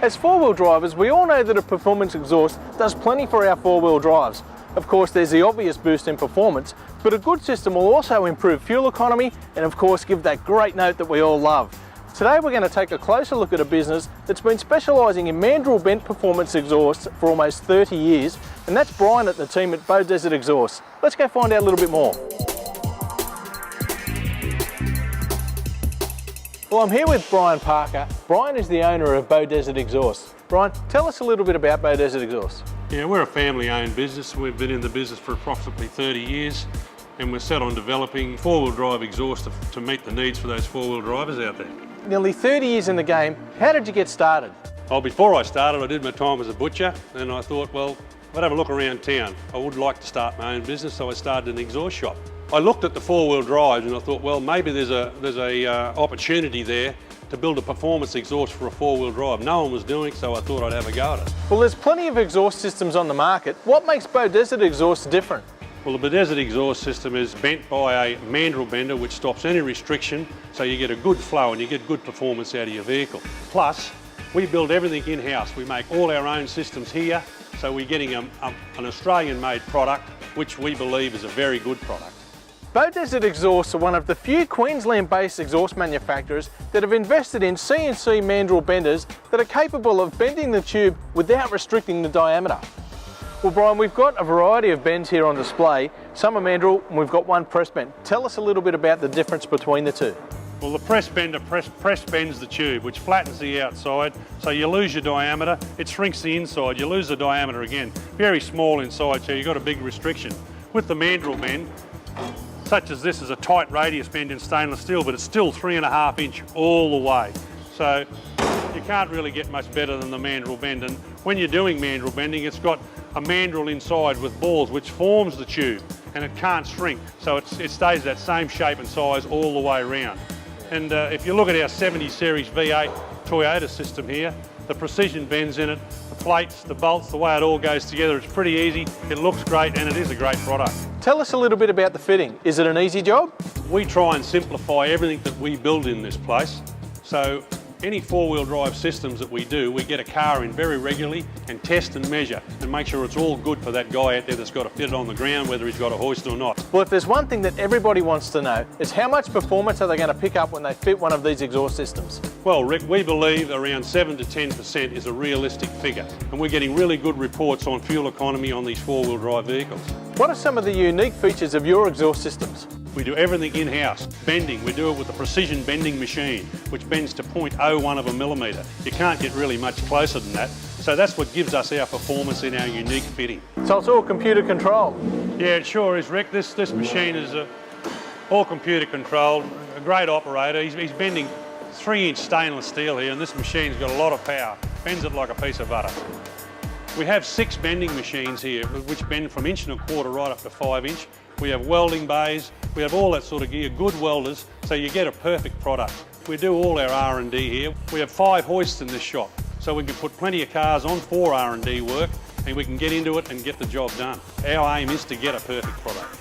As four-wheel drivers, we all know that a performance exhaust does plenty for our four-wheel drives. Of course, there's the obvious boost in performance, but a good system will also improve fuel economy and of course give that great note that we all love. Today we're going to take a closer look at a business that's been specialising in mandrel bent performance exhausts for almost 30 years, and that's Brian at the team at Bow Desert Exhaust. Let's go find out a little bit more. Well, I'm here with Brian Parker. Brian is the owner of Bow Desert Exhaust. Brian, tell us a little bit about Bow Desert Exhaust. Yeah, we're a family-owned business. We've been in the business for approximately 30 years, and we're set on developing four-wheel drive exhaust to meet the needs for those four-wheel drivers out there. Nearly 30 years in the game, how did you get started? Oh, before I started, I did my time as a butcher, and I thought, well, if I'd have a look around town, I would like to start my own business, so I started an exhaust shop. I looked at the four-wheel drives and I thought, well, maybe there's a opportunity there to build a performance exhaust for a four-wheel drive. No one was doing it, so I thought I'd have a go at it. Well, there's plenty of exhaust systems on the market. What makes Bow Desert Exhaust different? Well, the Bow Desert exhaust system is bent by a mandrel bender which stops any restriction, so you get a good flow and you get good performance out of your vehicle. Plus, we build everything in-house. We make all our own systems here, so we're getting an Australian-made product, which we believe is a very good product. Bow Desert Exhausts are one of the few Queensland-based exhaust manufacturers that have invested in CNC mandrel benders that are capable of bending the tube without restricting the diameter. Well, Brian, we've got a variety of bends here on display. Some are mandrel and we've got one press bend. Tell us a little bit about the difference between the two. Well, the press bender press bends the tube, which flattens the outside, so you lose your diameter. It shrinks the inside, you lose the diameter again. Very small inside, so you've got a big restriction. With the mandrel bend, such as this is a tight radius bend in stainless steel, but it's still 3.5 inch all the way. So you can't really get much better than the mandrel bend. And when you're doing mandrel bending, it's got a mandrel inside with balls which forms the tube, and it can't shrink. So it stays that same shape and size all the way around. And if you look at our 70 series V8 Toyota system here, the precision bends in it, the plates, the bolts, the way it all goes together, it's pretty easy, it looks great, and it is a great product. Tell us a little bit about the fitting. Is it an easy job? We try and simplify everything that we build in this place. So any four-wheel drive systems that we do, we get a car in very regularly and test and measure and make sure it's all good for that guy out there that's got to fit it on the ground, whether he's got a hoist or not. Well, if there's one thing that everybody wants to know, is how much performance are they going to pick up when they fit one of these exhaust systems? Well, Rick, we believe around 7 to 10% is a realistic figure, and we're getting really good reports on fuel economy on these four-wheel drive vehicles. What are some of the unique features of your exhaust systems? We do everything in-house. Bending, we do it with a precision bending machine, which bends to 0.01 of a millimetre. You can't get really much closer than that. So that's what gives us our performance in our unique fitting. So it's all computer controlled? Yeah, it sure is, Rick. This machine is all computer controlled, a great operator. He's bending 3-inch stainless steel here, and this machine's got a lot of power. Bends it like a piece of butter. We have 6 bending machines here, which bend from 1.25" right up to 5-inch. We have welding bays, we have all that sort of gear, good welders, so you get a perfect product. We do all our R&D here. We have 5 hoists in this shop, so we can put plenty of cars on for R&D work, and we can get into it and get the job done. Our aim is to get a perfect product.